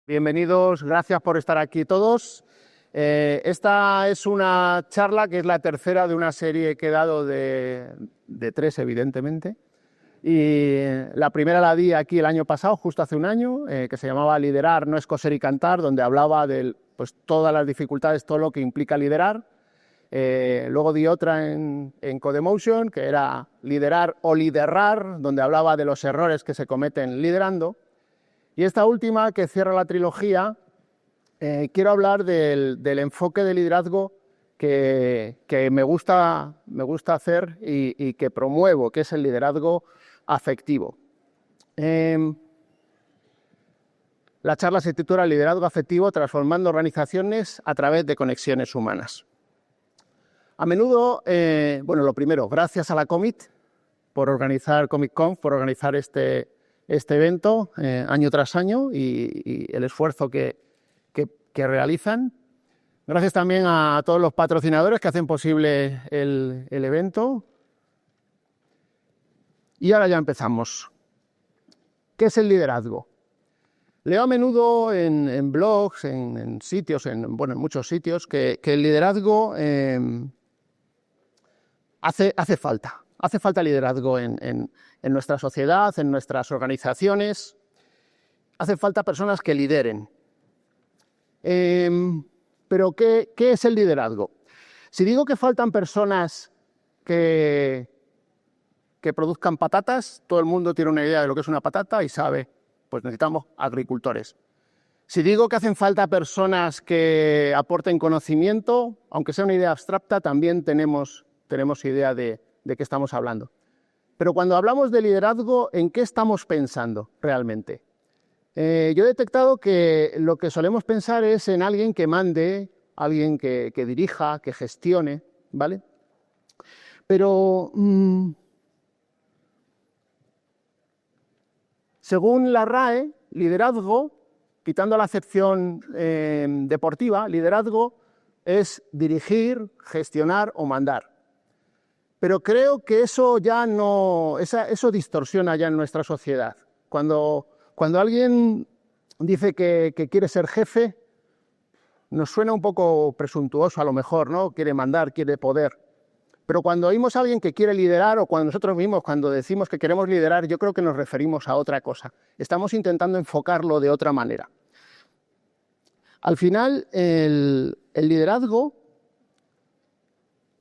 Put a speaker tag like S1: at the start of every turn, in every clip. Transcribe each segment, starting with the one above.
S1: Bienvenidos, gracias por estar aquí todos. Esta es una charla que es la tercera de una serie que he dado de tres, evidentemente. Y la primera la di aquí el año pasado, justo hace un año, que se llamaba Liderar no es coser y cantar, donde hablaba de todas las dificultades, todo lo que implica liderar. Luego di otra en Codemotion, que era Liderar o Liderar, donde hablaba de los errores que se cometen liderando. Y esta última, que cierra la trilogía, quiero hablar del enfoque de liderazgo que me gusta hacer y que promuevo, que es el liderazgo afectivo. La charla se titula Liderazgo afectivo, transformando organizaciones a través de conexiones humanas. A menudo, lo primero, gracias a la Commit por organizar CommitConf, por organizar este evento año tras año y el esfuerzo que realizan. Gracias también a todos los patrocinadores que hacen posible el evento. Y ahora ya empezamos. ¿Qué es el liderazgo? Leo a menudo en blogs, en sitios, en muchos sitios, que el liderazgo hace falta. Hace falta liderazgo en nuestra sociedad, en nuestras organizaciones. Hace falta personas que lideren. Pero, ¿qué es el liderazgo? Si digo que faltan personas que produzcan patatas, todo el mundo tiene una idea de lo que es una patata y sabe, pues necesitamos agricultores. Si digo que hacen falta personas que aporten conocimiento, aunque sea una idea abstracta, también tenemos idea de qué estamos hablando. Pero cuando hablamos de liderazgo, ¿en qué estamos pensando realmente? Yo he detectado que lo que solemos pensar es en alguien que mande, alguien que dirija, que gestione, ¿vale? Pero según la RAE, liderazgo, quitando la acepción deportiva, liderazgo es dirigir, gestionar o mandar. Pero creo que eso ya no, eso distorsiona ya en nuestra sociedad. Cuando alguien dice que quiere ser jefe, nos suena un poco presuntuoso a lo mejor, ¿no? Quiere mandar, quiere poder. Pero cuando oímos a alguien que quiere liderar, o cuando nosotros mismos, cuando decimos que queremos liderar, yo creo que nos referimos a otra cosa. Estamos intentando enfocarlo de otra manera. Al final, el liderazgo,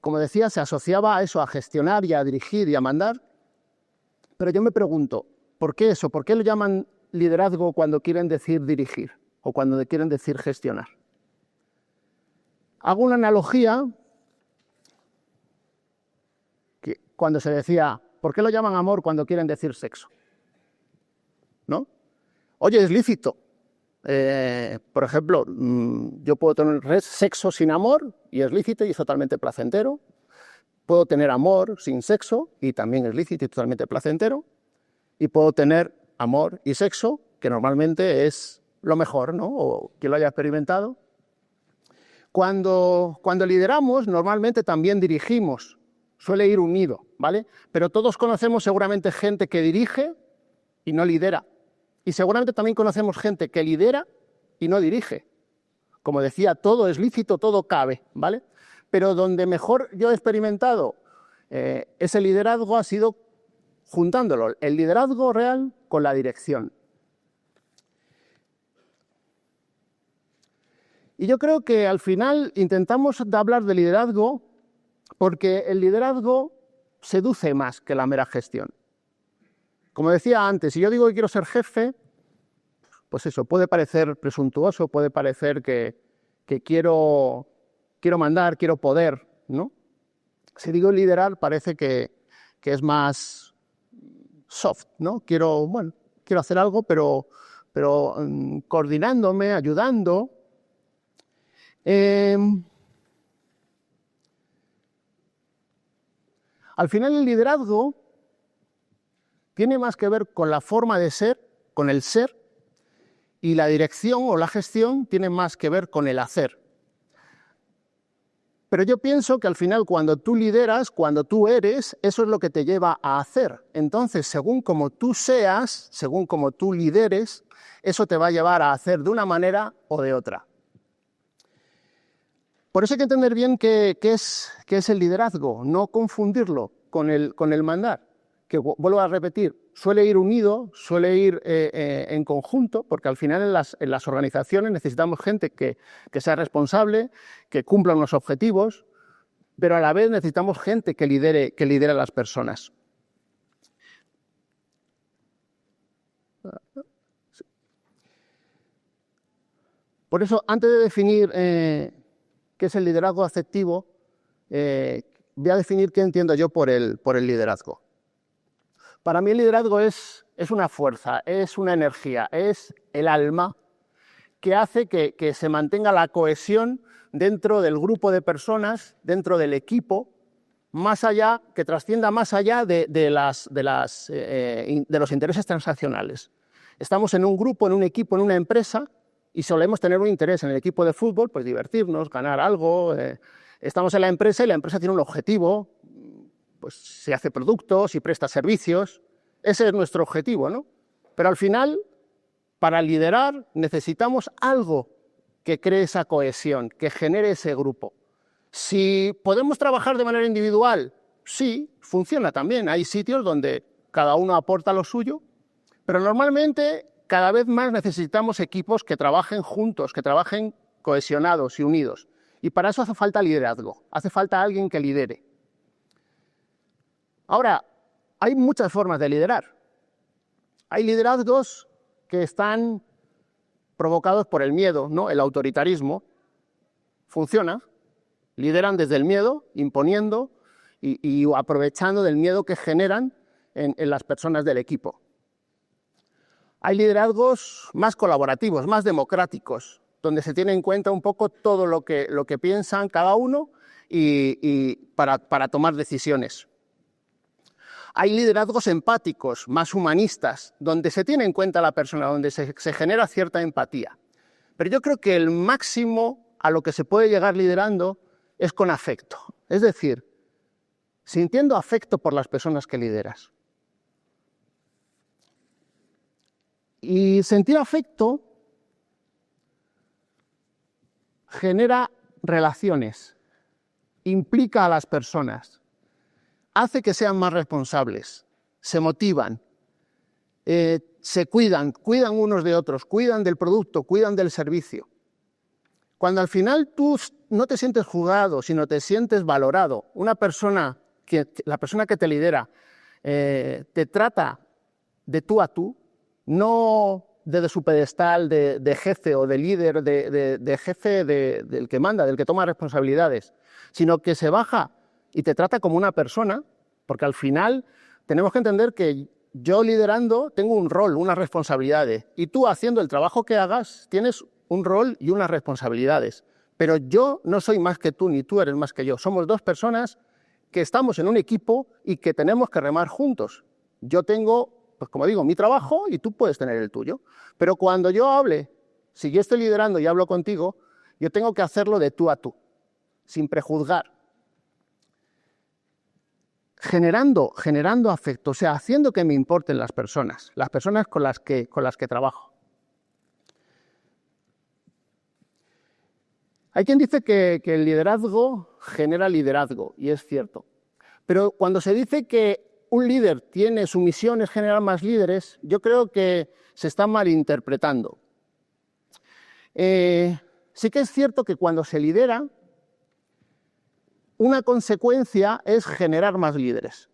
S1: como decía, se asociaba a eso, a gestionar y a dirigir y a mandar. Pero yo me pregunto, ¿por qué eso? ¿Por qué lo llaman liderazgo cuando quieren decir dirigir o cuando quieren decir gestionar? Hago una analogía que cuando se decía, ¿por qué lo llaman amor cuando quieren decir sexo? ¿No? Oye, es lícito. Por ejemplo, yo puedo tener sexo sin amor y es lícito y es totalmente placentero. Puedo tener amor sin sexo y también es lícito y totalmente placentero. Y puedo tener amor y sexo, que normalmente es lo mejor, ¿no? O quien lo haya experimentado. Cuando lideramos, normalmente también dirigimos. Suele ir unido, ¿vale? Pero todos conocemos seguramente gente que dirige y no lidera. Y seguramente también conocemos gente que lidera y no dirige. Como decía, todo es lícito, todo cabe, ¿vale? Pero donde mejor yo he experimentado ese liderazgo ha sido juntándolo, el liderazgo real con la dirección. Y yo creo que al final intentamos hablar de liderazgo porque el liderazgo seduce más que la mera gestión. Como decía antes, si yo digo que quiero ser jefe, pues eso, puede parecer presuntuoso, puede parecer que quiero mandar, quiero poder, ¿no? Si digo liderar, parece que es más soft, ¿no? Quiero hacer algo, pero coordinándome, ayudando. Al final el liderazgo tiene más que ver con la forma de ser, con el ser, y la dirección o la gestión tiene más que ver con el hacer. Pero yo pienso que al final cuando tú lideras, cuando tú eres, eso es lo que te lleva a hacer. Entonces, según como tú seas, según como tú lideres, eso te va a llevar a hacer de una manera o de otra. Por eso hay que entender bien qué es el liderazgo, no confundirlo con el mandar, que vuelvo a repetir, suele ir unido, suele ir en conjunto, porque al final en las organizaciones necesitamos gente que sea responsable, que cumpla unos objetivos, pero a la vez necesitamos gente que lidere a las personas. Por eso, antes de definir qué es el liderazgo afectivo, voy a definir qué entiendo yo por el liderazgo. Para mí el liderazgo es una fuerza, es una energía, es el alma que hace que se mantenga la cohesión dentro del grupo de personas, dentro del equipo, más allá, que trascienda más allá de los intereses transaccionales. Estamos en un grupo, en un equipo, en una empresa, y solemos tener un interés en el equipo de fútbol, pues divertirnos, ganar algo. Estamos en la empresa y la empresa tiene un objetivo, pues se hace productos y presta servicios. Ese es nuestro objetivo, ¿no? Pero al final, para liderar, necesitamos algo que cree esa cohesión, que genere ese grupo. Si podemos trabajar de manera individual, sí, funciona también. Hay sitios donde cada uno aporta lo suyo, pero normalmente cada vez más necesitamos equipos que trabajen juntos, que trabajen cohesionados y unidos. Y para eso hace falta liderazgo, hace falta alguien que lidere. Ahora, hay muchas formas de liderar. Hay liderazgos que están provocados por el miedo, ¿no? El autoritarismo. Funciona. Lideran desde el miedo, imponiendo y aprovechando del miedo que generan en las personas del equipo. Hay liderazgos más colaborativos, más democráticos, donde se tiene en cuenta un poco todo lo que piensan cada uno y para tomar decisiones. Hay liderazgos empáticos, más humanistas, donde se tiene en cuenta la persona, donde se genera cierta empatía. Pero yo creo que el máximo a lo que se puede llegar liderando es con afecto, es decir, sintiendo afecto por las personas que lideras. Y sentir afecto genera relaciones, implica a las personas, hace que sean más responsables, se motivan, se cuidan unos de otros, cuidan del producto, cuidan del servicio. Cuando al final tú no te sientes juzgado, sino te sientes valorado, la persona que te lidera te trata de tú a tú, no desde su pedestal de jefe o de líder, de jefe del que manda, del que toma responsabilidades, sino que se baja y te trata como una persona, porque al final tenemos que entender que yo liderando tengo un rol, unas responsabilidades, y tú haciendo el trabajo que hagas tienes un rol y unas responsabilidades. Pero yo no soy más que tú, ni tú eres más que yo. Somos dos personas que estamos en un equipo y que tenemos que remar juntos. Yo tengo, pues como digo, mi trabajo y tú puedes tener el tuyo. Pero cuando yo hable, si yo estoy liderando y hablo contigo, yo tengo que hacerlo de tú a tú, sin prejuzgar. Generando afecto, o sea, haciendo que me importen las personas con las que trabajo. Hay quien dice que el liderazgo genera liderazgo, y es cierto. Pero cuando se dice que un líder tiene su misión es generar más líderes, yo creo que se está malinterpretando. Sí que es cierto que cuando se lidera, una consecuencia es generar más líderes.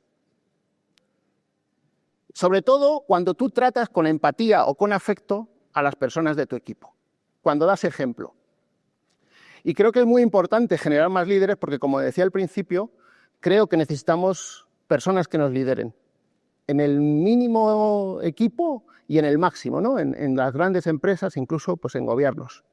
S1: Sobre todo cuando tú tratas con empatía o con afecto a las personas de tu equipo, cuando das ejemplo. Y creo que es muy importante generar más líderes porque, como decía al principio, creo que necesitamos personas que nos lideren. En el mínimo equipo y en el máximo, ¿no? En las grandes empresas, incluso pues, en gobiernos.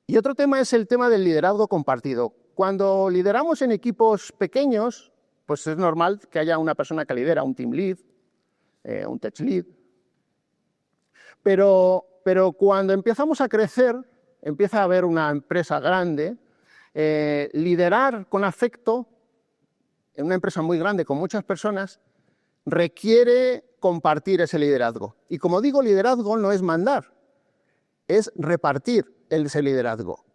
S1: Y otro tema es el tema del liderazgo compartido. Cuando lideramos en equipos pequeños, pues es normal que haya una persona que lidera, un team lead, un tech lead. Pero cuando empezamos a crecer, empieza a haber una empresa grande, liderar con afecto en una empresa muy grande con muchas personas requiere compartir ese liderazgo. Y como digo, liderazgo no es mandar, es repartir ese liderazgo.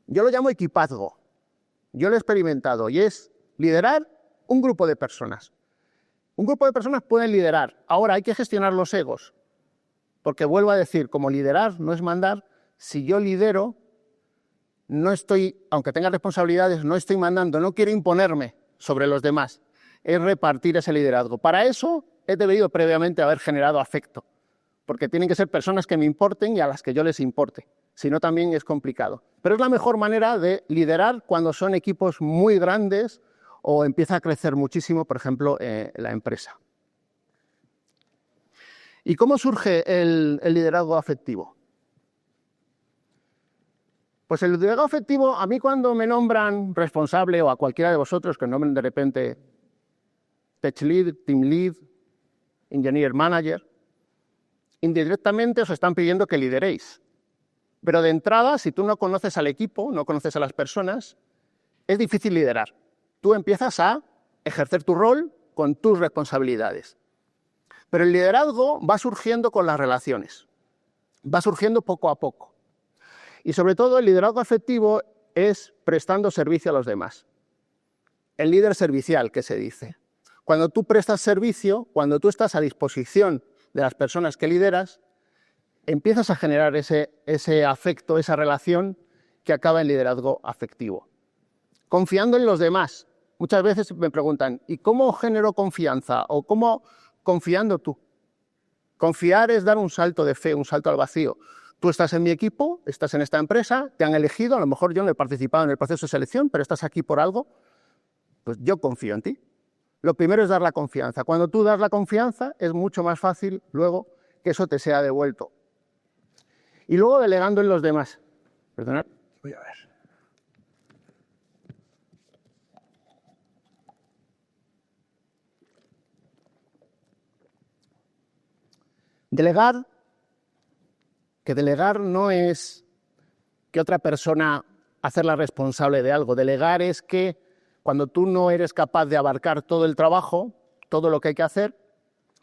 S1: Yo lo llamo equipazgo. Yo lo he experimentado y es liderar un grupo de personas. Un grupo de personas pueden liderar. Ahora hay que gestionar los egos. Porque vuelvo a decir, como liderar no es mandar, si yo lidero, no estoy, aunque tenga responsabilidades, no estoy mandando, no quiero imponerme sobre los demás. Es repartir ese liderazgo. Para eso he debido previamente haber generado afecto. Porque tienen que ser personas que me importen y a las que yo les importe. Si no, también es complicado. Pero es la mejor manera de liderar cuando son equipos muy grandes o empieza a crecer muchísimo, por ejemplo, la empresa. ¿Y cómo surge el liderazgo afectivo? Pues el liderazgo afectivo, a mí cuando me nombran responsable o a cualquiera de vosotros que nombren de repente Tech Lead, Team Lead, Engineer Manager, indirectamente os están pidiendo que lideréis. Pero de entrada, si tú no conoces al equipo, no conoces a las personas, es difícil liderar. Tú empiezas a ejercer tu rol con tus responsabilidades. Pero el liderazgo va surgiendo con las relaciones, va surgiendo poco a poco. Y sobre todo el liderazgo afectivo es prestando servicio a los demás. El líder servicial, que se dice. Cuando tú prestas servicio, cuando tú estás a disposición de las personas que lideras, empiezas a generar ese afecto, esa relación que acaba en liderazgo afectivo. Confiando en los demás. Muchas veces me preguntan, ¿y cómo genero confianza? ¿O cómo confiando tú? Confiar es dar un salto de fe, un salto al vacío. Tú estás en mi equipo, estás en esta empresa, te han elegido, a lo mejor yo no he participado en el proceso de selección, pero estás aquí por algo, pues yo confío en ti. Lo primero es dar la confianza. Cuando tú das la confianza, es mucho más fácil luego que eso te sea devuelto. Y luego delegando en los demás. Perdonad, voy a ver. Delegar, que delegar no es que otra persona hacerla responsable de algo. Delegar es que cuando tú no eres capaz de abarcar todo el trabajo, todo lo que hay que hacer,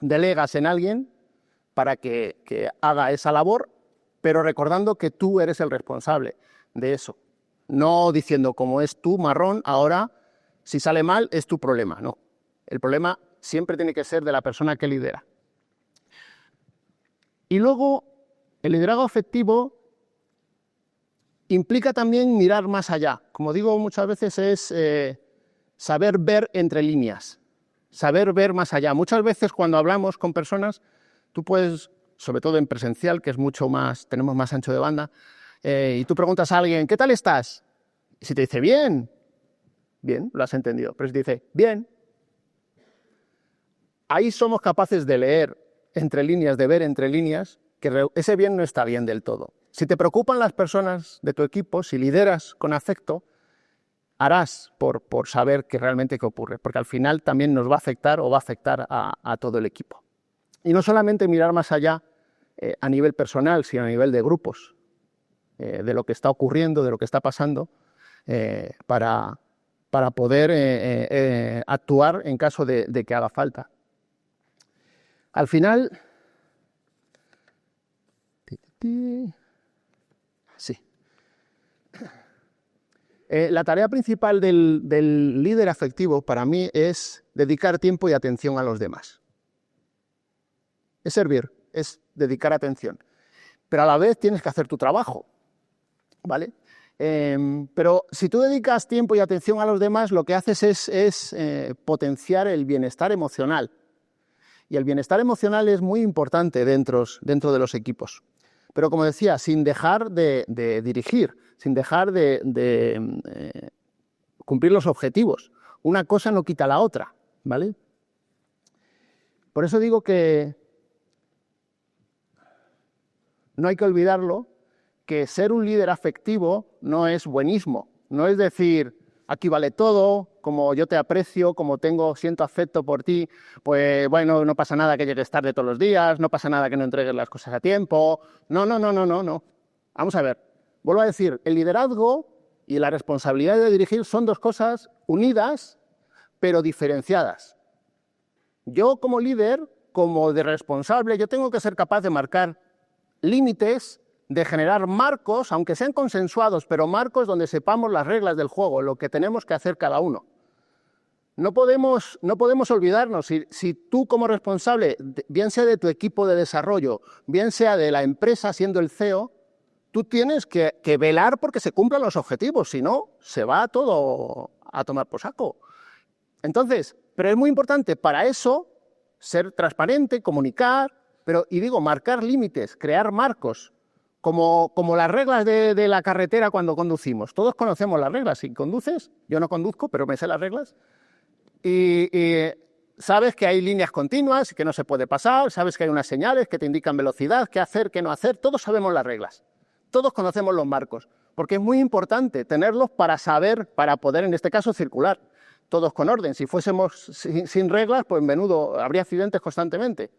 S1: delegas en alguien para que haga esa labor, pero recordando que tú eres el responsable de eso. No diciendo, como es tu marrón, ahora si sale mal es tu problema. No, el problema siempre tiene que ser de la persona que lidera. Y luego, el liderazgo afectivo implica también mirar más allá. Como digo muchas veces es saber ver entre líneas, saber ver más allá. Muchas veces cuando hablamos con personas, tú puedes, sobre todo en presencial, que es mucho más, tenemos más ancho de banda, y tú preguntas a alguien, ¿qué tal estás? Y si te dice, bien, bien, lo has entendido. Pero si te dice, bien, ahí somos capaces de leer entre líneas, de ver entre líneas, que ese bien no está bien del todo. Si te preocupan las personas de tu equipo, si lideras con afecto, harás por saber que realmente qué ocurre, porque al final también nos va a afectar o va a afectar a todo el equipo. Y no solamente mirar más allá a nivel personal, sino a nivel de grupos, de lo que está ocurriendo, de lo que está pasando, para poder actuar en caso de que haga falta. Al final, sí. La tarea principal del líder afectivo para mí es dedicar tiempo y atención a los demás. Es servir, es dedicar atención. Pero a la vez tienes que hacer tu trabajo, ¿vale? Pero si tú dedicas tiempo y atención a los demás, lo que haces es potenciar el bienestar emocional. Y el bienestar emocional es muy importante dentro de los equipos. Pero como decía, sin dejar de dirigir, sin dejar de cumplir los objetivos. Una cosa no quita la otra, ¿vale? Por eso digo que no hay que olvidarlo, que ser un líder afectivo no es buenismo. No es decir, aquí vale todo, como yo te aprecio, como siento afecto por ti, pues bueno, no pasa nada que llegues tarde todos los días, no pasa nada que no entregues las cosas a tiempo. No. Vamos a ver, vuelvo a decir, el liderazgo y la responsabilidad de dirigir son dos cosas unidas, pero diferenciadas. Yo como líder, como de responsable, yo tengo que ser capaz de marcar límites, de generar marcos, aunque sean consensuados, pero marcos donde sepamos las reglas del juego, lo que tenemos que hacer cada uno. No podemos olvidarnos, si tú como responsable, bien sea de tu equipo de desarrollo, bien sea de la empresa siendo el CEO, tú tienes que velar porque se cumplan los objetivos, si no, se va todo a tomar por saco. Entonces, pero es muy importante para eso ser transparente, comunicar, marcar límites, crear marcos, como las reglas de la carretera cuando conducimos. Todos conocemos las reglas. Si conduces, yo no conduzco, pero me sé las reglas. Y sabes que hay líneas continuas, que no se puede pasar, sabes que hay unas señales que te indican velocidad, qué hacer, qué no hacer. Todos sabemos las reglas. Todos conocemos los marcos, porque es muy importante tenerlos para saber, para poder, en este caso, circular. Todos con orden. Si fuésemos sin reglas, pues menudo, habría accidentes constantemente.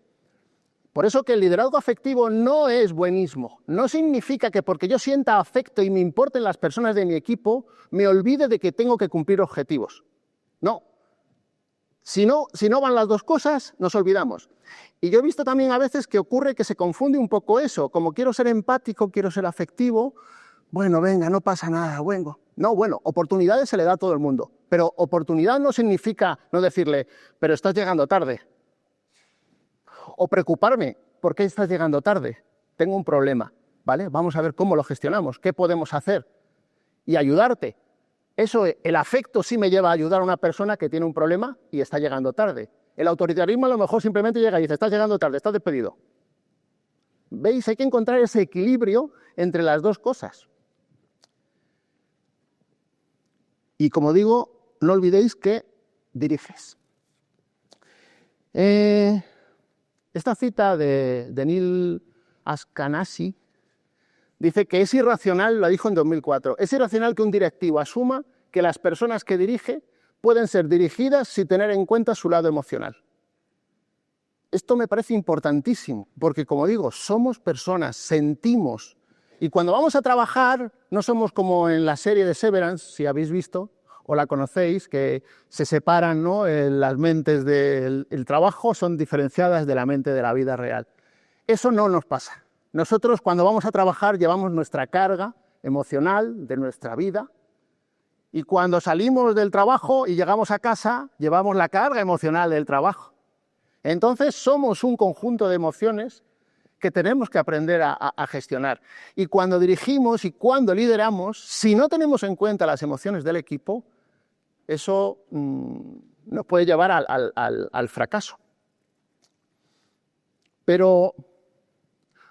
S1: Por eso que el liderazgo afectivo no es buenismo. No significa que porque yo sienta afecto y me importen las personas de mi equipo, me olvide de que tengo que cumplir objetivos. No. Si no van las dos cosas, nos olvidamos. Y yo he visto también a veces que ocurre que se confunde un poco eso. Como quiero ser empático, quiero ser afectivo, bueno, venga, no pasa nada, vengo. No, bueno, oportunidades se le da a todo el mundo. Pero oportunidad no significa no decirle, pero estás llegando tarde. O preocuparme, ¿por qué estás llegando tarde? Tengo un problema, ¿vale? Vamos a ver cómo lo gestionamos, qué podemos hacer. Y ayudarte. Eso, el afecto sí me lleva a ayudar a una persona que tiene un problema y está llegando tarde. El autoritarismo a lo mejor simplemente llega y dice, estás llegando tarde, estás despedido. ¿Veis? Hay que encontrar ese equilibrio entre las dos cosas. Y como digo, no olvidéis que diriges. Esta cita de Neil Ashkenazi dice que es irracional, lo dijo en 2004, es irracional que un directivo asuma que las personas que dirige pueden ser dirigidas sin tener en cuenta su lado emocional. Esto me parece importantísimo, porque como digo, somos personas, sentimos. Y cuando vamos a trabajar, no somos como en la serie de Severance, si habéis visto, o la conocéis, que se separan, ¿no? Las mentes del trabajo son diferenciadas de la mente de la vida real. Eso no nos pasa. Nosotros cuando vamos a trabajar llevamos nuestra carga emocional de nuestra vida y cuando salimos del trabajo y llegamos a casa llevamos la carga emocional del trabajo. Entonces somos un conjunto de emociones que tenemos que aprender a gestionar. Y cuando dirigimos y cuando lideramos, si no tenemos en cuenta las emociones del equipo, eso nos puede llevar al fracaso. Pero,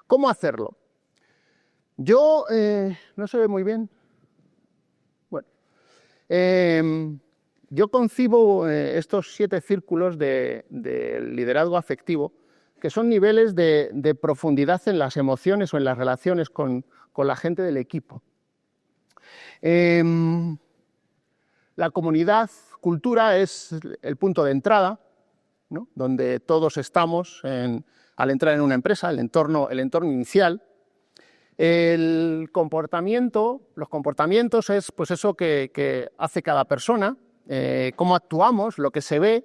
S1: ¿cómo hacerlo? Yo, no se ve muy bien. Bueno, yo concibo estos 7 círculos de liderazgo afectivo, que son niveles de profundidad en las emociones o en las relaciones con la gente del equipo. La comunidad, cultura, es el punto de entrada, ¿no? Donde todos estamos al entrar en una empresa, el entorno inicial. El comportamiento, los comportamientos es pues eso que hace cada persona, cómo actuamos, lo que se ve.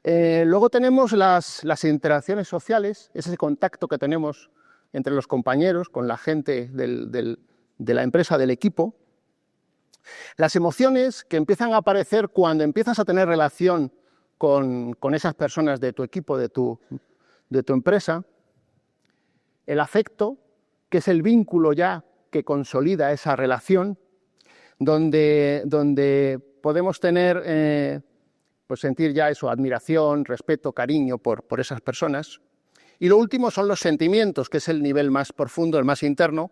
S1: Luego tenemos las interacciones sociales, ese contacto que tenemos entre los compañeros, con la gente de la empresa, del equipo. Las emociones que empiezan a aparecer cuando empiezas a tener relación con esas personas de tu equipo, de tu empresa. El afecto, que es el vínculo ya que consolida esa relación, donde podemos tener, pues sentir ya eso, admiración, respeto, cariño por esas personas. Y lo último son los sentimientos, que es el nivel más profundo, el más interno,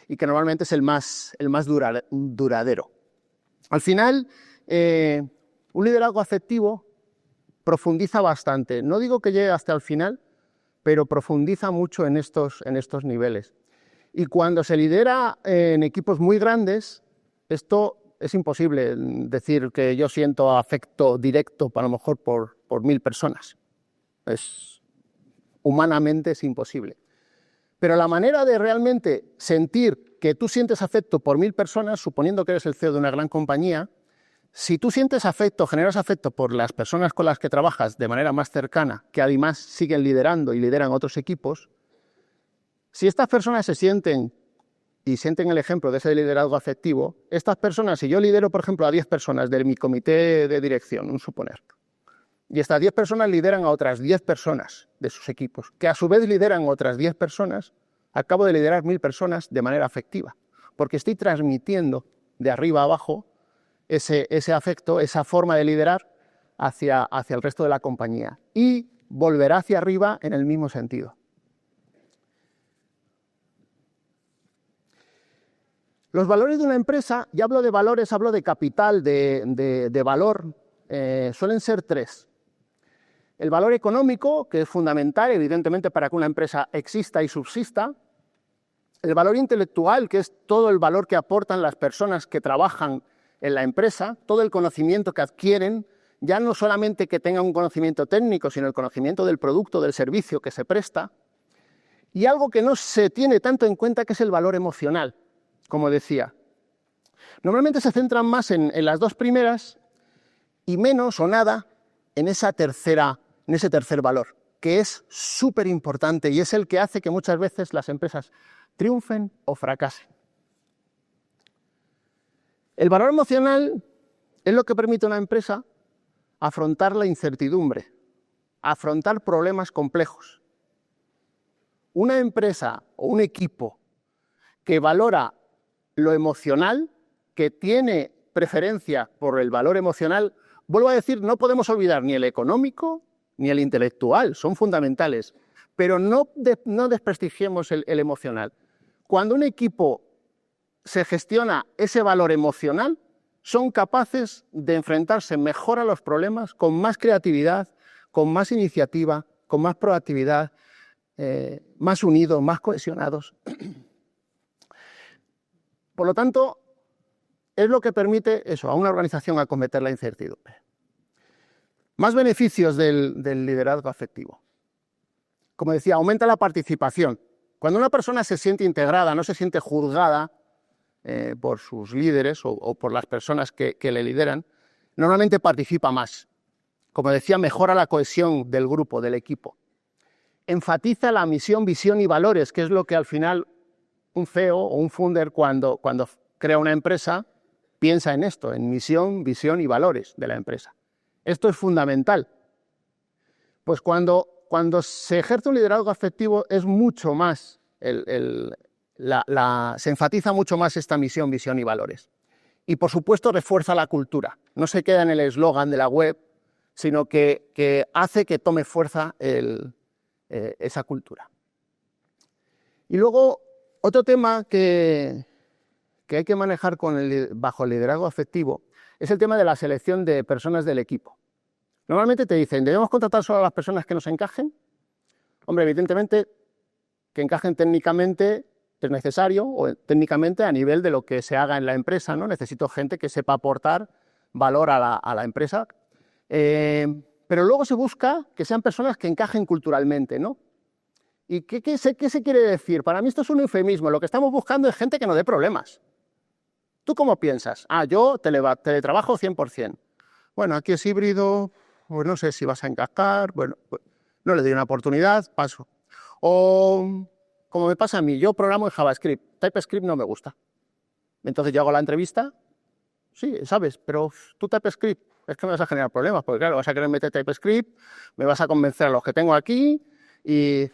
S1: y que normalmente es el más duradero. Al final, un liderazgo afectivo profundiza bastante. No digo que llegue hasta el final, pero profundiza mucho en estos niveles. Y cuando se lidera en equipos muy grandes, esto es imposible decir que yo siento afecto directo, a lo mejor por 1000 personas. Humanamente es imposible. Pero la manera de realmente sentir que tú sientes afecto por 1000 personas, suponiendo que eres el CEO de una gran compañía, si tú sientes afecto, generas afecto por las personas con las que trabajas de manera más cercana, que además siguen liderando y lideran otros equipos, si estas personas se sienten y sienten el ejemplo de ese liderazgo afectivo, estas personas, si yo lidero, por ejemplo, a 10 personas de mi comité de dirección, un suponer, y estas 10 personas lideran a otras 10 personas de sus equipos, que a su vez lideran a otras 10 personas, acabo de liderar 1000 personas de manera afectiva, porque estoy transmitiendo de arriba a abajo ese afecto, esa forma de liderar hacia el resto de la compañía, y volverá hacia arriba en el mismo sentido. Los valores de una empresa, ya hablo de valores, hablo de capital, de valor, suelen ser 3. El valor económico, que es fundamental, evidentemente, para que una empresa exista y subsista. El valor intelectual, que es todo el valor que aportan las personas que trabajan en la empresa, todo el conocimiento que adquieren, ya no solamente que tengan un conocimiento técnico, sino el conocimiento del producto, del servicio que se presta. Y algo que no se tiene tanto en cuenta, que es el valor emocional, como decía. Normalmente se centran más en las 2 primeras y menos o nada en ese tercer valor, que es súper importante y es el que hace que muchas veces las empresas triunfen o fracasen. El valor emocional es lo que permite a una empresa afrontar la incertidumbre, afrontar problemas complejos. Una empresa o un equipo que valora lo emocional, que tiene preferencia por el valor emocional, vuelvo a decir, no podemos olvidar ni el económico ni el intelectual, son fundamentales, pero no desprestigiemos el emocional. Cuando un equipo se gestiona ese valor emocional, son capaces de enfrentarse mejor a los problemas, con más creatividad, con más iniciativa, con más proactividad, más unidos, más cohesionados. Por lo tanto, es lo que permite eso, a una organización acometer la incertidumbre. Más beneficios del liderazgo afectivo. Como decía, aumenta la participación. Cuando una persona se siente integrada, no se siente juzgada por sus líderes o por las personas que le lideran, normalmente participa más. Como decía, mejora la cohesión del grupo, del equipo. Enfatiza la misión, visión y valores, que es lo que al final un CEO o un founder cuando crea una empresa piensa en esto, en misión, visión y valores de la empresa. Esto es fundamental. Pues cuando se ejerce un liderazgo afectivo es mucho más, se enfatiza mucho más esta misión, visión y valores. Y por supuesto refuerza la cultura. No se queda en el eslogan de la web, sino que hace que tome fuerza esa cultura. Y luego, otro tema que hay que manejar bajo el liderazgo afectivo es el tema de la selección de personas del equipo. Normalmente te dicen, ¿debemos contratar solo a las personas que nos encajen? Hombre, evidentemente, que encajen técnicamente es necesario, o técnicamente a nivel de lo que se haga en la empresa, ¿no? Necesito gente que sepa aportar valor a la empresa. Pero luego se busca que sean personas que encajen culturalmente, ¿no? ¿Y qué se quiere decir? Para mí esto es un eufemismo. Lo que estamos buscando es gente que no dé problemas. ¿Tú cómo piensas? Yo teletrabajo 100%. Bueno, aquí es híbrido, pues no sé si vas a encajar, bueno, pues no le doy una oportunidad, paso. O, como me pasa a mí, yo programo en JavaScript, TypeScript no me gusta. Entonces yo hago la entrevista, sí, sabes, pero tú TypeScript, es que me vas a generar problemas, porque claro, vas a querer meter TypeScript, me vas a convencer a los que tengo aquí y...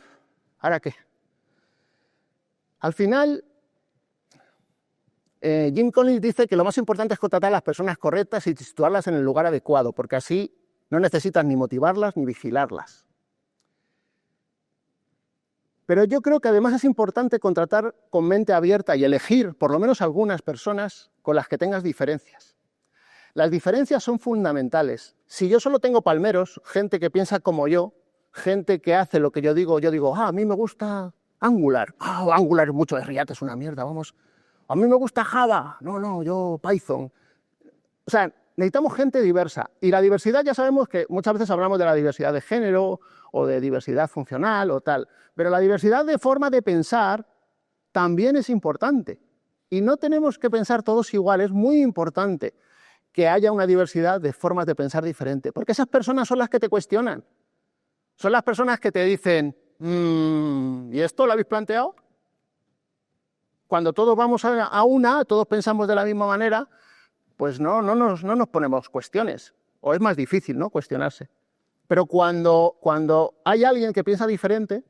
S1: ¿ahora qué? Al final, Jim Collins dice que lo más importante es contratar a las personas correctas y situarlas en el lugar adecuado, porque así no necesitas ni motivarlas ni vigilarlas. Pero yo creo que además es importante contratar con mente abierta y elegir por lo menos algunas personas con las que tengas diferencias. Las diferencias son fundamentales. Si yo solo tengo palmeros, gente que piensa como yo, gente que hace lo que yo digo, a mí me gusta Angular. Angular es mucho de React, es una mierda, vamos. A mí me gusta Java. No, yo Python. O sea, necesitamos gente diversa. Y la diversidad, ya sabemos que muchas veces hablamos de la diversidad de género o de diversidad funcional o tal, pero la diversidad de forma de pensar también es importante. Y no tenemos que pensar todos igual, es muy importante que haya una diversidad de formas de pensar diferente, porque esas personas son las que te cuestionan. Son las personas que te dicen, ¿y esto lo habéis planteado? Cuando todos vamos a una, todos pensamos de la misma manera, pues no nos ponemos cuestiones, o es más difícil, ¿no?, cuestionarse. Pero cuando hay alguien que piensa diferente,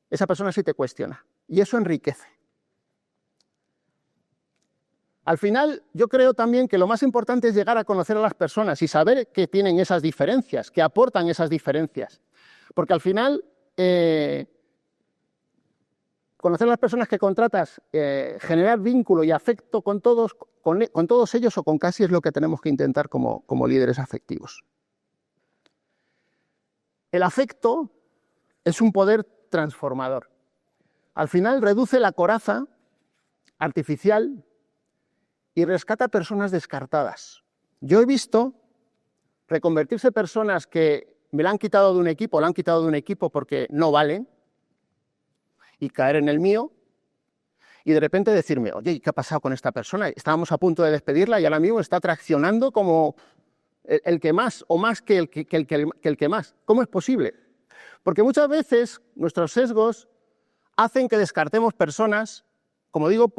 S1: esa persona sí te cuestiona, y eso enriquece. Al final, yo creo también que lo más importante es llegar a conocer a las personas y saber que tienen esas diferencias, que aportan esas diferencias. Porque al final, conocer a las personas que contratas, generar vínculo y afecto con todos ellos o con casi es lo que tenemos que intentar como líderes afectivos. El afecto es un poder transformador. Al final reduce la coraza artificial y rescata personas descartadas. Yo he visto reconvertirse personas que me la han quitado de un equipo, porque no valen, y caer en el mío, y de repente decirme, oye, ¿qué ha pasado con esta persona? Estábamos a punto de despedirla y ahora mismo está traccionando como el que más, o más que el que más. ¿Cómo es posible? Porque muchas veces nuestros sesgos hacen que descartemos personas, como digo,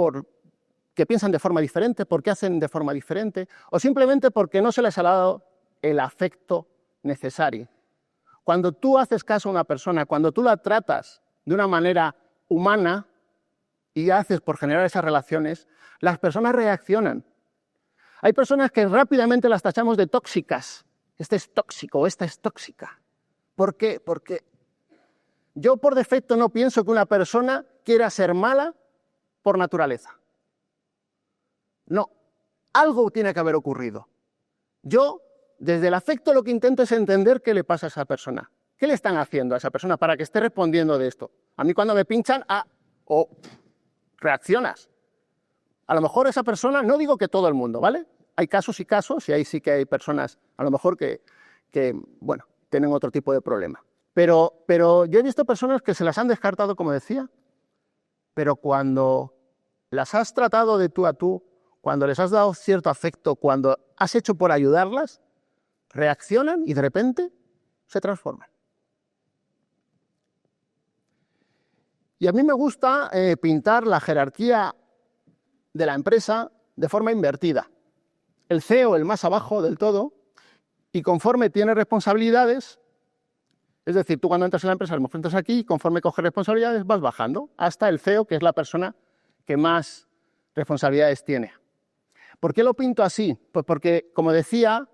S1: que piensan de forma diferente, porque hacen de forma diferente, o simplemente porque no se les ha dado el afecto necesario. Cuando tú haces caso a una persona, cuando tú la tratas de una manera humana y haces por generar esas relaciones, las personas reaccionan. Hay personas que rápidamente las tachamos de tóxicas. Este es tóxico, esta es tóxica. ¿Por qué? Porque yo por defecto no pienso que una persona quiera ser mala por naturaleza. No, algo tiene que haber ocurrido. Yo, desde el afecto, lo que intento es entender qué le pasa a esa persona. ¿Qué le están haciendo a esa persona para que esté respondiendo de esto? A mí cuando me pinchan, reaccionas. A lo mejor esa persona, no digo que todo el mundo, ¿vale? Hay casos y casos, y ahí sí que hay personas, a lo mejor que bueno, tienen otro tipo de problema. Pero yo he visto personas que se las han descartado, como decía, pero cuando las has tratado de tú a tú, cuando les has dado cierto afecto, cuando has hecho por ayudarlas, reaccionan y de repente se transforman. Y a mí me gusta pintar la jerarquía de la empresa de forma invertida. El CEO, el más abajo del todo, y conforme tiene responsabilidades, es decir, tú cuando entras en la empresa, a lo mejor entras aquí, y conforme coges responsabilidades vas bajando, hasta el CEO, que es la persona que más responsabilidades tiene. ¿Por qué lo pinto así? Pues porque, como decía,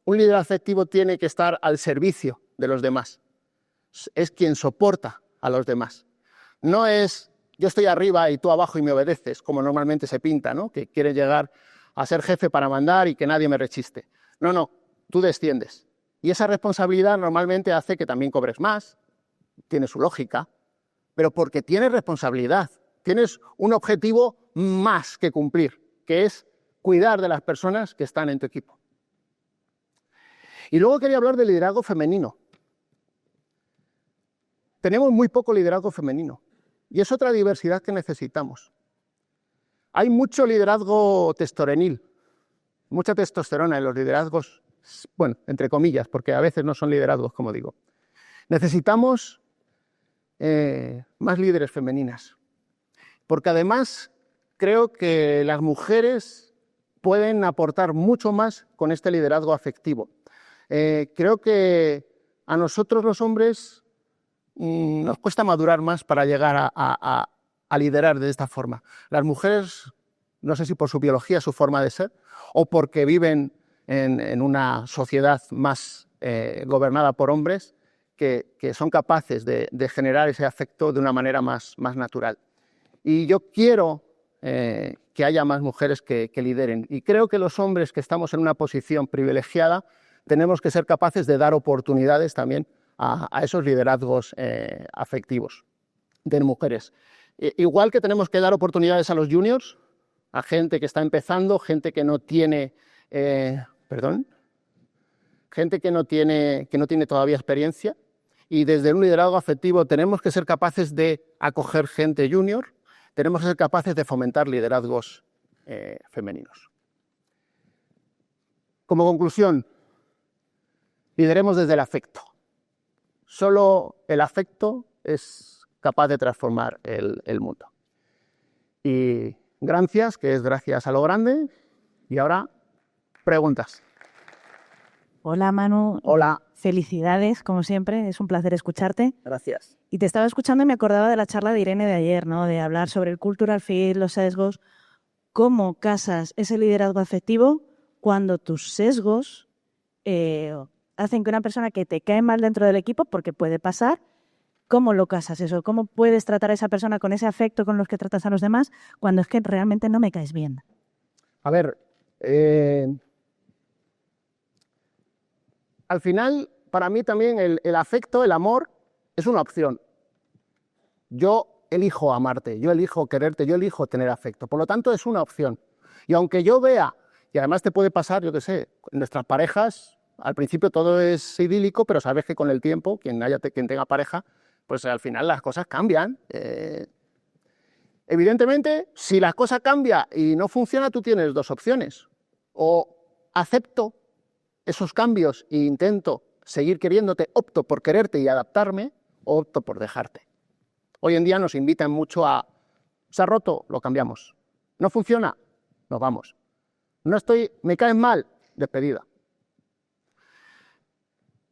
S1: un líder afectivo tiene que estar al servicio de los demás. Es quien soporta a los demás. No es yo estoy arriba y tú abajo y me obedeces, como normalmente se pinta, ¿no? Que quiere llegar a ser jefe para mandar y que nadie me rechiste. No, tú desciendes. Y esa responsabilidad normalmente hace que también cobres más, tiene su lógica, pero porque tienes responsabilidad, tienes un objetivo más que cumplir, que es cuidar de las personas que están en tu equipo. Y luego quería hablar del liderazgo femenino. Tenemos muy poco liderazgo femenino y es otra diversidad que necesitamos. Hay mucho liderazgo testosteronil, mucha testosterona en los liderazgos, bueno, entre comillas, porque a veces no son liderazgos, como digo. Necesitamos más líderes femeninas, porque además creo que las mujeres pueden aportar mucho más con este liderazgo afectivo. Creo que a nosotros los hombres nos cuesta madurar más para llegar a liderar de esta forma. Las mujeres, no sé si por su biología, su forma de ser, o porque viven en una sociedad más gobernada por hombres, que son capaces de generar ese afecto de una manera más natural. Y yo quiero que haya más mujeres que lideren. Y creo que los hombres que estamos en una posición privilegiada tenemos que ser capaces de dar oportunidades también a esos liderazgos afectivos de mujeres. Igual que tenemos que dar oportunidades a los juniors, a gente que está empezando, gente que no tiene... ¿Perdón? gente que no tiene todavía experiencia, y desde un liderazgo afectivo tenemos que ser capaces de acoger gente junior, tenemos que ser capaces de fomentar liderazgos femeninos. Como conclusión, lideremos desde el afecto. Solo el afecto es capaz de transformar el mundo. Y gracias, que es gracias a lo grande. Y ahora, preguntas.
S2: Hola, Manu.
S1: Hola.
S2: Felicidades, como siempre. Es un placer escucharte.
S1: Gracias.
S2: Y te estaba escuchando y me acordaba de la charla de Irene de ayer, ¿no? De hablar sobre el cultural fit, los sesgos. ¿Cómo casas ese liderazgo afectivo cuando tus sesgos hacen que una persona que te cae mal dentro del equipo, porque puede pasar, ¿cómo lo casas eso? ¿Cómo puedes tratar a esa persona con ese afecto con los que tratas a los demás cuando es que realmente no me caes bien?
S1: A ver, al final, para mí también el afecto, el amor, es una opción. Yo elijo amarte, yo elijo quererte, yo elijo tener afecto. Por lo tanto, es una opción. Y aunque yo vea, y además te puede pasar, yo qué sé, en nuestras parejas, al principio todo es idílico, pero sabes que con el tiempo, quien tenga pareja, pues al final las cosas cambian. Evidentemente, si la cosa cambia y no funciona, tú tienes dos opciones. O acepto esos cambios e intento seguir queriéndote, opto por quererte y adaptarme, o opto por dejarte. Hoy en día nos invitan mucho a, se ha roto, lo cambiamos. No funciona, nos vamos. Me caen mal, despedida.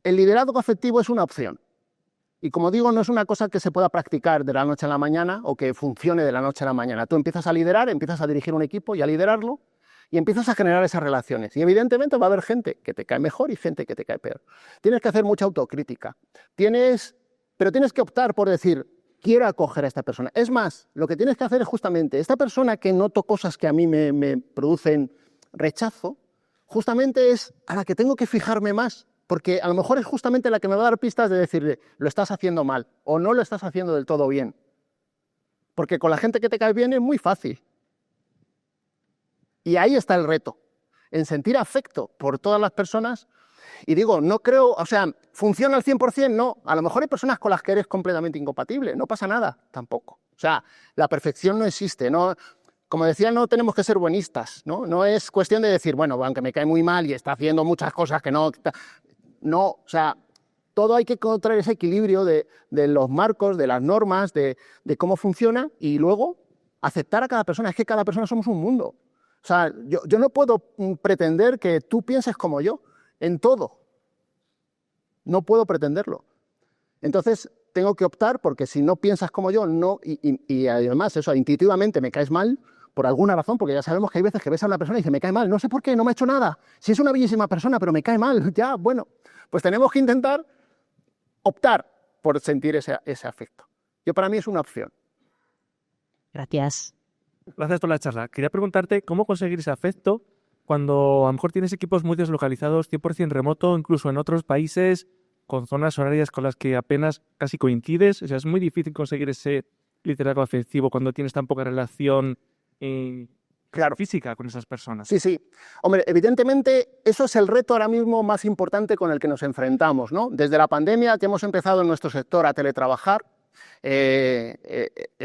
S1: El liderazgo afectivo es una opción. Y como digo, no es una cosa que se pueda practicar de la noche a la mañana o que funcione de la noche a la mañana. Tú empiezas a liderar, empiezas a dirigir un equipo y a liderarlo y empiezas a generar esas relaciones. Y evidentemente va a haber gente que te cae mejor y gente que te cae peor. Tienes que hacer mucha autocrítica. Pero tienes que optar por decir, quiero acoger a esta persona. Es más, lo que tienes que hacer es justamente, esta persona que noto cosas que a mí me producen rechazo, justamente es a la que tengo que fijarme más. Porque a lo mejor es justamente la que me va a dar pistas de decirle, lo estás haciendo mal o no lo estás haciendo del todo bien. Porque con la gente que te cae bien es muy fácil. Y ahí está el reto, en sentir afecto por todas las personas. Y digo, no creo, o sea, ¿funciona al 100%? No. A lo mejor hay personas con las que eres completamente incompatible, no pasa nada tampoco. O sea, la perfección no existe, ¿no? Como decía, no tenemos que ser buenistas, ¿no? No es cuestión de decir, bueno, aunque me cae muy mal y está haciendo muchas cosas que no... No, o sea, todo hay que encontrar ese equilibrio de los marcos, de las normas, de cómo funciona y luego aceptar a cada persona. Es que cada persona somos un mundo. O sea, yo no puedo pretender que tú pienses como yo en todo. No puedo pretenderlo. Entonces, tengo que optar porque si no piensas como yo, no, y además eso, intuitivamente me caes mal, por alguna razón, porque ya sabemos que hay veces que ves a una persona y dice, me cae mal, no sé por qué, no me ha hecho nada. Si es una bellísima persona, pero me cae mal, ya, bueno, pues tenemos que intentar optar por sentir ese afecto. Para mí es una opción.
S2: Gracias.
S3: Gracias por la charla. Quería preguntarte cómo conseguir ese afecto cuando a lo mejor tienes equipos muy deslocalizados, 100% remoto, incluso en otros países, con zonas horarias con las que apenas casi coincides. O sea, es muy difícil conseguir ese liderazgo afectivo cuando tienes tan poca relación claro, física con esas personas.
S1: Sí, sí. Hombre, evidentemente eso es el reto ahora mismo más importante con el que nos enfrentamos, ¿no? Desde la pandemia que hemos empezado en nuestro sector a teletrabajar, es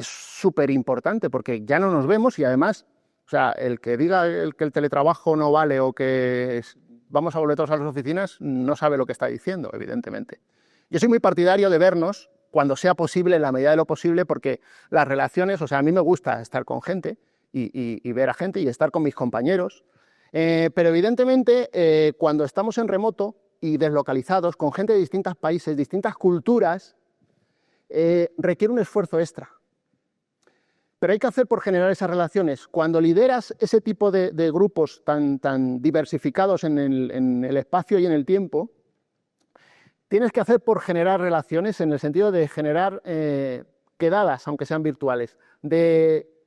S1: súper importante porque ya no nos vemos y además, o sea, el que diga que el teletrabajo no vale o que vamos a volver todos a las oficinas no sabe lo que está diciendo, evidentemente. Yo soy muy partidario de vernos cuando sea posible, en la medida de lo posible, porque las relaciones, o sea, a mí me gusta estar con gente, y ver a gente y estar con mis compañeros. Pero evidentemente cuando estamos en remoto y deslocalizados, con gente de distintos países, distintas culturas, requiere un esfuerzo extra. Pero hay que hacer por generar esas relaciones. Cuando lideras ese tipo de grupos tan diversificados en el espacio y en el tiempo, tienes que hacer por generar relaciones en el sentido de generar quedadas, aunque sean virtuales,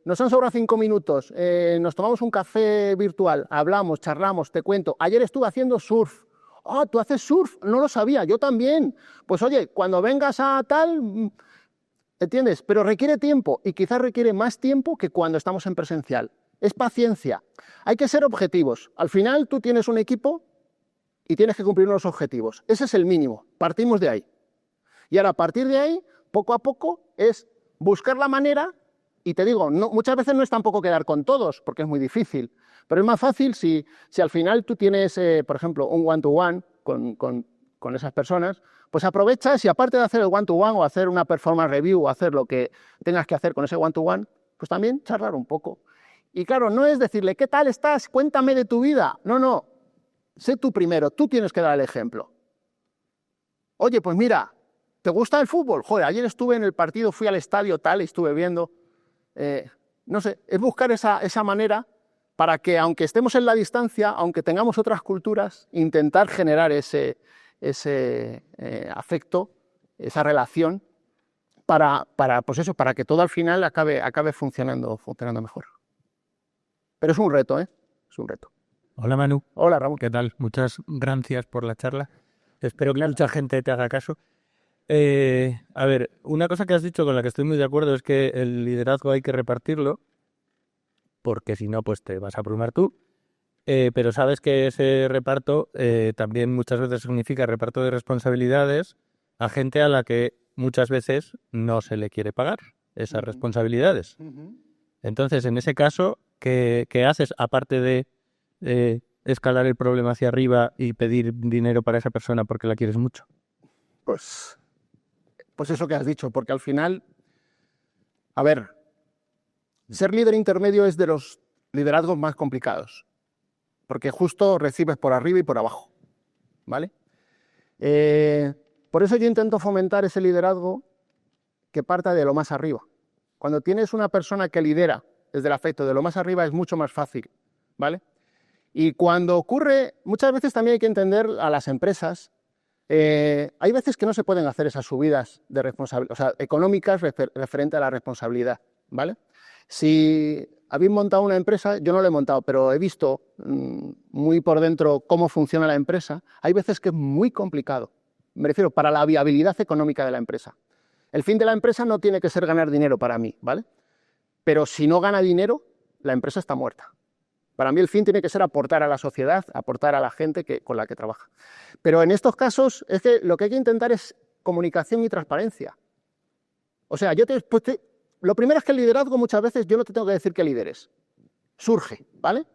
S1: nos han sobrado 5 minutos, nos tomamos un café virtual, hablamos, charlamos, te cuento. Ayer estuve haciendo surf. Ah, ¿tú haces surf? No lo sabía, yo también. Pues oye, cuando vengas a tal, ¿entiendes? Pero requiere tiempo y quizás requiere más tiempo que cuando estamos en presencial. Es paciencia. Hay que ser objetivos. Al final tú tienes un equipo y tienes que cumplir unos objetivos. Ese es el mínimo, partimos de ahí. Y ahora, a partir de ahí, poco a poco, es buscar la manera, y te digo, muchas veces no es tampoco quedar con todos, porque es muy difícil, pero es más fácil si al final tú tienes, por ejemplo, un one-to-one con esas personas, pues aprovechas y aparte de hacer el one-to-one o hacer una performance review o hacer lo que tengas que hacer con ese one-to-one, pues también charlar un poco. Y claro, no es decirle, ¿qué tal estás? Cuéntame de tu vida. No, sé tú primero, tú tienes que dar el ejemplo. Oye, pues mira, ¿te gusta el fútbol? Joder, ayer estuve en el partido, fui al estadio tal y estuve viendo. No sé, es buscar esa manera para que, aunque estemos en la distancia, aunque tengamos otras culturas, intentar generar ese afecto, esa relación, pues eso, para que todo al final acabe funcionando mejor. Pero es un reto, ¿eh? Es un reto.
S4: Hola Manu.
S1: Hola Ramón.
S4: ¿Qué tal? Muchas gracias por la charla. Espero que mucha gente te haga caso. A ver, una cosa que has dicho con la que estoy muy de acuerdo es que el liderazgo hay que repartirlo, porque si no, pues te vas a abrumar tú. Pero sabes que ese reparto también muchas veces significa reparto de responsabilidades a gente a la que muchas veces no se le quiere pagar esas responsabilidades. Entonces, en ese caso, ¿qué haces aparte de escalar el problema hacia arriba y pedir dinero para esa persona porque la quieres mucho?
S1: Pues eso que has dicho, porque al final, a ver, ser líder intermedio es de los liderazgos más complicados, porque justo recibes por arriba y por abajo, ¿vale? Por eso yo intento fomentar ese liderazgo que parta de lo más arriba. Cuando tienes una persona que lidera desde el afecto de lo más arriba es mucho más fácil, ¿vale? Y cuando ocurre, muchas veces también hay que entender a las empresas. Hay veces que no se pueden hacer esas subidas de responsabilidad, o sea, económicas referente a la responsabilidad, ¿vale? Si habéis montado una empresa, yo no la he montado, pero he visto muy por dentro cómo funciona la empresa. Hay veces que es muy complicado, me refiero, para la viabilidad económica de la empresa. El fin de la empresa no tiene que ser ganar dinero para mí, ¿vale? Pero si no gana dinero, la empresa está muerta. Para mí el fin tiene que ser aportar a la sociedad, aportar a la gente con la que trabaja. Pero en estos casos es que lo que hay que intentar es comunicación y transparencia. O sea, lo primero es que el liderazgo muchas veces yo no te tengo que decir que lideres. Surge, ¿vale?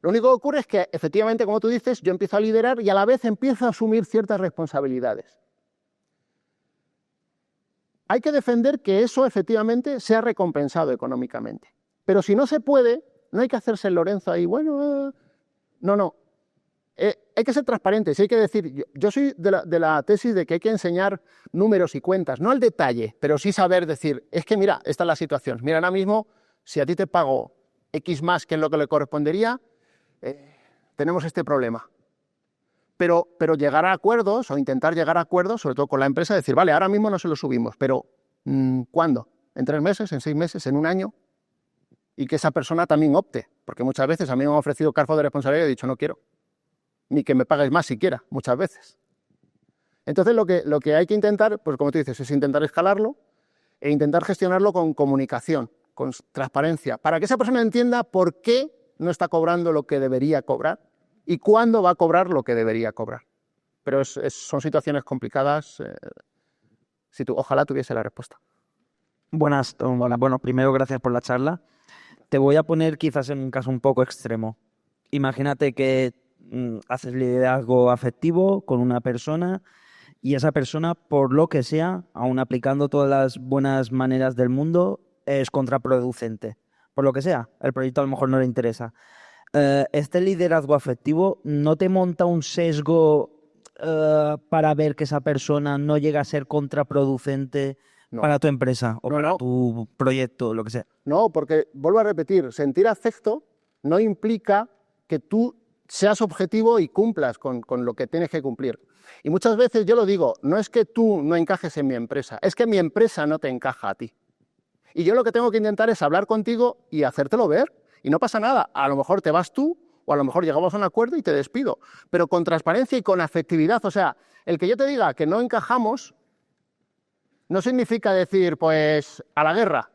S1: Lo único que ocurre es que efectivamente, como tú dices, yo empiezo a liderar y a la vez empiezo a asumir ciertas responsabilidades. Hay que defender que eso efectivamente sea recompensado económicamente. Pero si no se puede, no hay que hacerse el Lorenzo ahí, bueno, no. Hay que ser transparentes y hay que decir, yo soy de la tesis de que hay que enseñar números y cuentas, no al detalle, pero sí saber decir, es que mira, esta es la situación. Mira, ahora mismo, si a ti te pago X más que es lo que le correspondería, tenemos este problema. Pero llegar a acuerdos o intentar llegar a acuerdos, sobre todo con la empresa, decir, vale, ahora mismo no se lo subimos, pero ¿cuándo? ¿En 3 meses? ¿En 6 meses? ¿En 1 año? Y que esa persona también opte, porque muchas veces a mí me han ofrecido cargos de responsabilidad y he dicho, no quiero, ni que me pagues más siquiera, muchas veces. Entonces lo que hay que intentar, pues como tú dices, es intentar escalarlo e intentar gestionarlo con comunicación, con transparencia, para que esa persona entienda por qué no está cobrando lo que debería cobrar y cuándo va a cobrar lo que debería cobrar. Pero son situaciones complicadas. Ojalá tuviese la respuesta.
S5: Buenas, bueno, primero gracias por la charla. Te voy a poner quizás en un caso un poco extremo. Imagínate que haces liderazgo afectivo con una persona y esa persona, por lo que sea, aun aplicando todas las buenas maneras del mundo, es contraproducente. Por lo que sea, el proyecto a lo mejor no le interesa. Este liderazgo afectivo no te monta un sesgo para ver que esa persona no llega a ser contraproducente para tu empresa o para tu proyecto, lo que sea.
S1: No, porque, vuelvo a repetir, sentir afecto no implica que tú seas objetivo y cumplas con lo que tienes que cumplir. Y muchas veces yo lo digo, no es que tú no encajes en mi empresa, es que mi empresa no te encaja a ti. Y yo lo que tengo que intentar es hablar contigo y hacértelo ver. Y no pasa nada, a lo mejor te vas tú o a lo mejor llegamos a un acuerdo y te despido, pero con transparencia y con afectividad. O sea, el que yo te diga que no encajamos no significa decir, pues, a la guerra.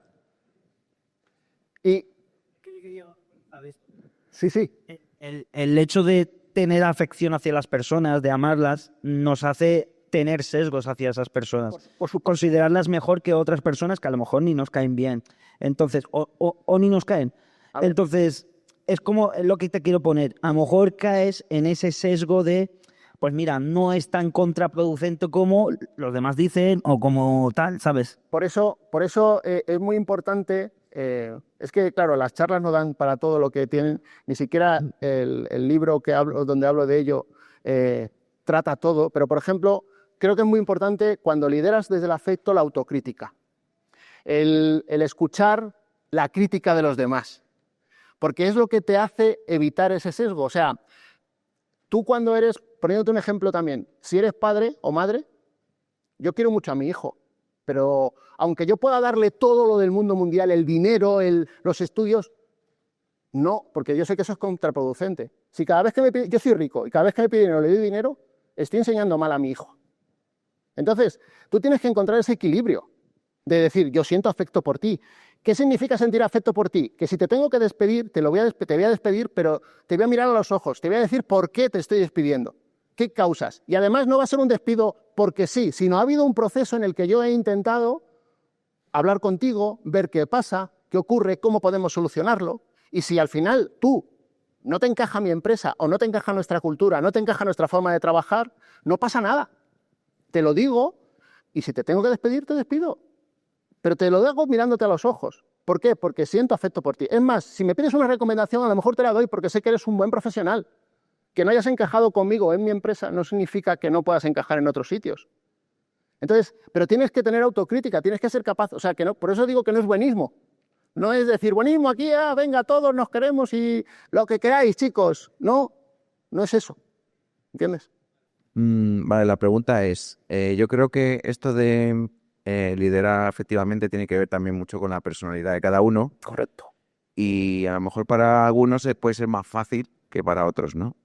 S1: Y... Sí.
S5: El hecho de tener afección hacia las personas, de amarlas, nos hace tener sesgos hacia esas personas. Considerarlas mejor que otras personas que a lo mejor ni nos caen bien. Entonces, o ni nos caen. Entonces, es como lo que te quiero poner. A lo mejor caes en ese sesgo de, pues mira, no es tan contraproducente como los demás dicen o como tal, ¿sabes?
S1: Por eso es muy importante. Es que, claro, las charlas no dan para todo lo que tienen. Ni siquiera el libro donde hablo de ello trata todo. Pero, por ejemplo, creo que es muy importante cuando lideras desde el afecto la autocrítica. El escuchar la crítica de los demás. Porque es lo que te hace evitar ese sesgo. O sea, tú cuando eres, poniéndote un ejemplo también, si eres padre o madre, yo quiero mucho a mi hijo, pero aunque yo pueda darle todo lo del mundo mundial, el dinero, los estudios, no, porque yo sé que eso es contraproducente. Si cada vez que me pide, yo soy rico y cada vez que me pide dinero le doy dinero, estoy enseñando mal a mi hijo. Entonces, tú tienes que encontrar ese equilibrio de decir, yo siento afecto por ti. ¿Qué significa sentir afecto por ti? Que si te tengo que despedir, te voy a despedir, pero te voy a mirar a los ojos, te voy a decir por qué te estoy despidiendo, qué causas. Y además no va a ser un despido porque sí, sino ha habido un proceso en el que yo he intentado hablar contigo, ver qué pasa, qué ocurre, cómo podemos solucionarlo. Y si al final tú no te encaja mi empresa o no te encaja nuestra cultura, no te encaja nuestra forma de trabajar, no pasa nada. Te lo digo y si te tengo que despedir, te despido. Pero te lo hago mirándote a los ojos. ¿Por qué? Porque siento afecto por ti. Es más, si me pides una recomendación, a lo mejor te la doy porque sé que eres un buen profesional. Que no hayas encajado conmigo en mi empresa no significa que no puedas encajar en otros sitios. Entonces, pero tienes que tener autocrítica, tienes que ser capaz, o sea, que no, por eso digo que no es buenismo. No es decir, buenismo aquí, venga, todos nos queremos y lo que queráis, chicos. No, no es eso. ¿Entiendes?
S6: Vale, la pregunta es, yo creo que esto de liderar afectivamente tiene que ver también mucho con la personalidad de cada uno.
S1: Correcto.
S6: Y a lo mejor para algunos puede ser más fácil que para otros, ¿no?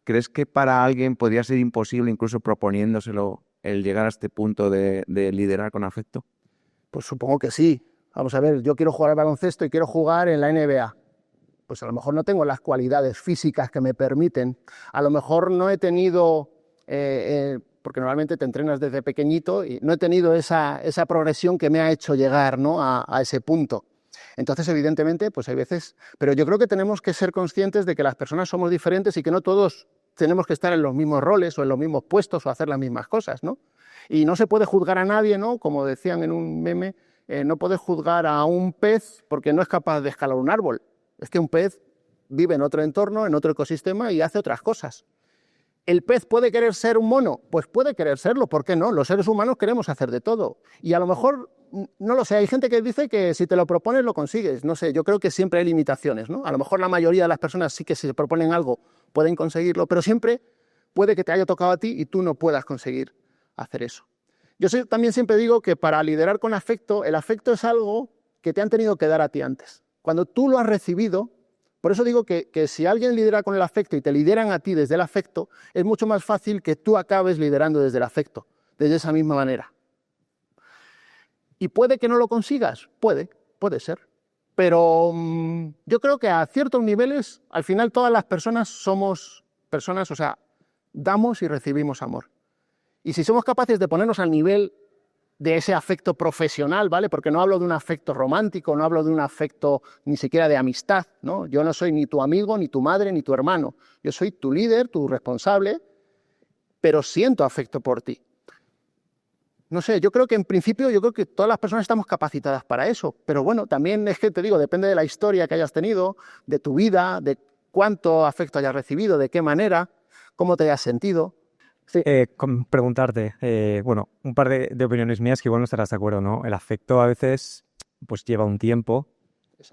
S6: ¿Crees que para alguien podría ser imposible, incluso proponiéndoselo, el llegar a este punto de liderar con afecto?
S1: Pues supongo que sí. Vamos a ver, yo quiero jugar al baloncesto y quiero jugar en la NBA. Pues a lo mejor no tengo las cualidades físicas que me permiten. A lo mejor no he tenido, porque normalmente te entrenas desde pequeñito, y no he tenido esa progresión que me ha hecho llegar, ¿no?, a ese punto. Entonces, evidentemente, pues hay veces... Pero yo creo que tenemos que ser conscientes de que las personas somos diferentes y que no todos tenemos que estar en los mismos roles o en los mismos puestos o hacer las mismas cosas, ¿no? Y no se puede juzgar a nadie, ¿no? Como decían en un meme, no puedes juzgar a un pez porque no es capaz de escalar un árbol. Es que un pez vive en otro entorno, en otro ecosistema y hace otras cosas. ¿El pez puede querer ser un mono? Pues puede querer serlo, ¿por qué no? Los seres humanos queremos hacer de todo. Y a lo mejor, no lo sé, hay gente que dice que si te lo propones lo consigues. No sé, yo creo que siempre hay limitaciones, ¿no? A lo mejor la mayoría de las personas sí que si se proponen algo pueden conseguirlo, pero siempre puede que te haya tocado a ti y tú no puedas conseguir hacer eso. Yo también siempre digo que para liderar con afecto, el afecto es algo que te han tenido que dar a ti antes. Cuando tú lo has recibido, por eso digo que si alguien lidera con el afecto y te lideran a ti desde el afecto, es mucho más fácil que tú acabes liderando desde el afecto, desde esa misma manera. ¿Y puede que no lo consigas? Puede ser. Pero yo creo que a ciertos niveles, al final todas las personas somos personas, o sea, damos y recibimos amor. Y si somos capaces de ponernos al nivel de ese afecto profesional, ¿vale? Porque no hablo de un afecto romántico, no hablo de un afecto ni siquiera de amistad, ¿no? Yo no soy ni tu amigo, ni tu madre, ni tu hermano. Yo soy tu líder, tu responsable, pero siento afecto por ti. No sé, yo creo que en principio, yo creo que todas las personas estamos capacitadas para eso. Pero bueno, también es que te digo, depende de la historia que hayas tenido, de tu vida, de cuánto afecto hayas recibido, de qué manera, cómo te hayas sentido. Sí.
S7: Preguntarte, bueno, un par de opiniones mías que igual no estarás de acuerdo, ¿no? El afecto a veces pues lleva un tiempo,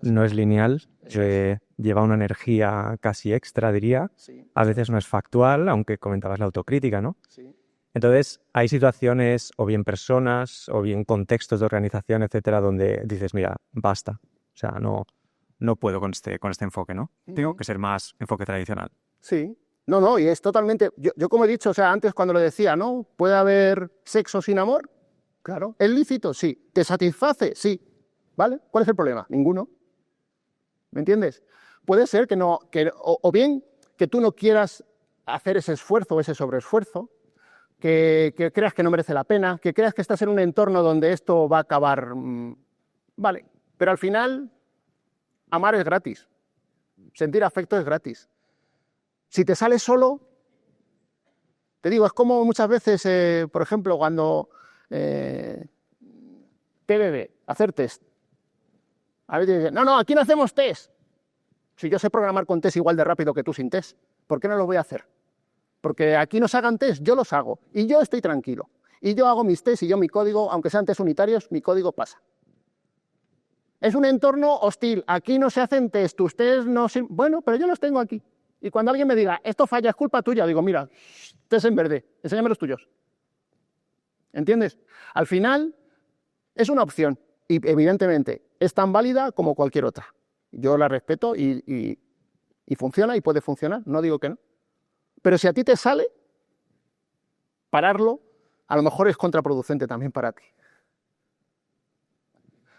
S7: no es lineal, lleva una energía casi extra, diría.
S1: Sí.
S7: A veces no es factual, aunque comentabas la autocrítica, ¿no?
S1: Sí.
S7: Entonces, hay situaciones, o bien personas, o bien contextos de organización, etcétera, donde dices, mira, basta. O sea, no puedo con este enfoque, ¿no? Tengo que ser más enfoque tradicional.
S1: Sí. No, y es totalmente... Yo como he dicho, o sea, antes cuando lo decía, ¿no? ¿Puede haber sexo sin amor? Claro. ¿Es lícito? Sí. ¿Te satisface? Sí. ¿Vale? ¿Cuál es el problema? Ninguno. ¿Me entiendes? Puede ser que no... o bien que tú no quieras hacer ese esfuerzo o ese sobreesfuerzo, que creas que no merece la pena, que creas que estás en un entorno donde esto va a acabar. Vale, pero al final, amar es gratis. Sentir afecto es gratis. Si te sales solo, te digo, es como muchas veces, por ejemplo, cuando TDD, hacer test. A veces dicen, no, aquí no hacemos test. Si yo sé programar con test igual de rápido que tú sin test, ¿por qué no lo voy a hacer? Porque aquí nos hagan test, yo los hago. Y yo estoy tranquilo. Y yo hago mis test y yo mi código, aunque sean test unitarios, mi código pasa. Es un entorno hostil. Aquí no se hacen test. Ustedes no... Bueno, pero yo los tengo aquí. Y cuando alguien me diga, esto falla, es culpa tuya, digo, mira, test en verde, enséñame los tuyos. ¿Entiendes? Al final, es una opción. Y evidentemente, es tan válida como cualquier otra. Yo la respeto y funciona y puede funcionar. No digo que no. Pero si a ti te sale, pararlo, a lo mejor es contraproducente también para ti.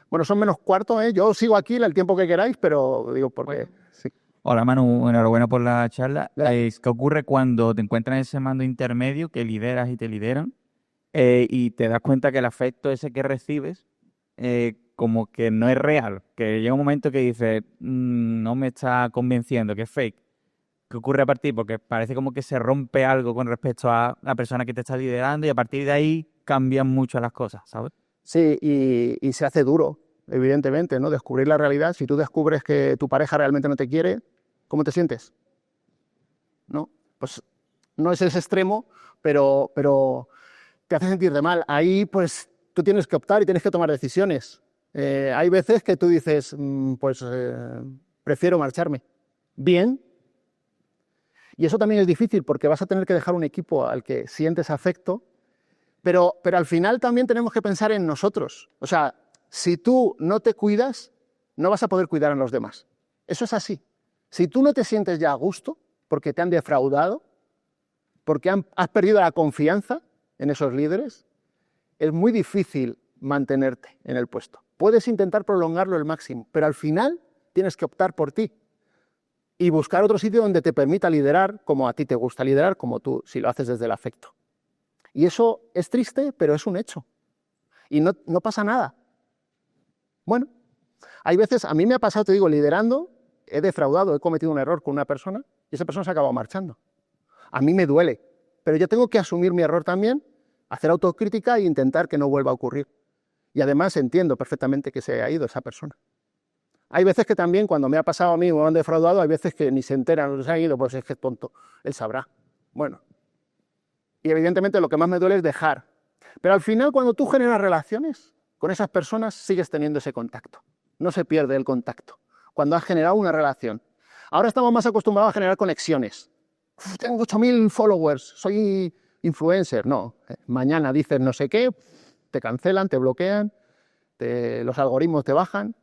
S1: Bueno, son menos cuarto, ¿eh? Yo sigo aquí el tiempo que queráis, pero digo porque... Sí.
S8: Hola Manu, enhorabuena por la charla. ¿Qué ocurre cuando te encuentras en ese mando intermedio que lideras y te lideran y te das cuenta que el afecto ese que recibes como que no es real? Que llega un momento que dices, no me está convenciendo, que es fake. ¿Qué ocurre a partir? Porque parece como que se rompe algo con respecto a la persona que te está liderando y a partir de ahí cambian mucho las cosas, ¿sabes?
S1: Sí, y se hace duro, evidentemente, ¿no? Descubrir la realidad. Si tú descubres que tu pareja realmente no te quiere, ¿cómo te sientes? ¿No? Pues no es ese extremo, pero te hace sentir de mal. Ahí, pues, tú tienes que optar y tienes que tomar decisiones. Hay veces que tú dices, prefiero marcharme. Bien. Y eso también es difícil porque vas a tener que dejar un equipo al que sientes afecto, pero al final también tenemos que pensar en nosotros. O sea, si tú no te cuidas, no vas a poder cuidar a los demás. Eso es así. Si tú no te sientes ya a gusto porque te han defraudado, porque has perdido la confianza en esos líderes, es muy difícil mantenerte en el puesto. Puedes intentar prolongarlo al máximo, pero al final tienes que optar por ti y buscar otro sitio donde te permita liderar como a ti te gusta liderar, como tú, si lo haces desde el afecto. Y eso es triste, pero es un hecho. Y no pasa nada. Bueno, hay veces, a mí me ha pasado, te digo, liderando, he defraudado, he cometido un error con una persona y esa persona se ha acabado marchando. A mí me duele, pero yo tengo que asumir mi error también, hacer autocrítica e intentar que no vuelva a ocurrir. Y además entiendo perfectamente que se ha ido esa persona. Hay veces que también, cuando me ha pasado a mí o me han defraudado, hay veces que ni se enteran, no se han ido, pues es que es tonto, él sabrá. Bueno, y evidentemente lo que más me duele es dejar. Pero al final, cuando tú generas relaciones con esas personas, sigues teniendo ese contacto. No se pierde el contacto. Cuando has generado una relación. Ahora estamos más acostumbrados a generar conexiones. Tengo 8.000 followers, soy influencer. No, mañana dices no sé qué, te cancelan, te bloquean, los algoritmos te bajan.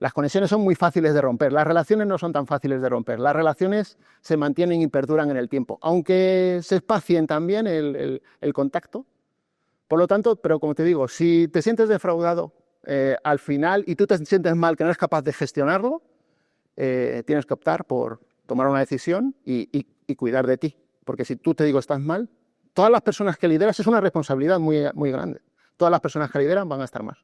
S1: Las conexiones son muy fáciles de romper, las relaciones no son tan fáciles de romper. Las relaciones se mantienen y perduran en el tiempo, aunque se espacien también el contacto. Por lo tanto, pero como te digo, si te sientes defraudado al final y tú te sientes mal que no eres capaz de gestionarlo, tienes que optar por tomar una decisión y cuidar de ti. Porque si tú, te digo, estás mal, todas las personas que lideras es una responsabilidad muy, muy grande. Todas las personas que lideran van a estar mal.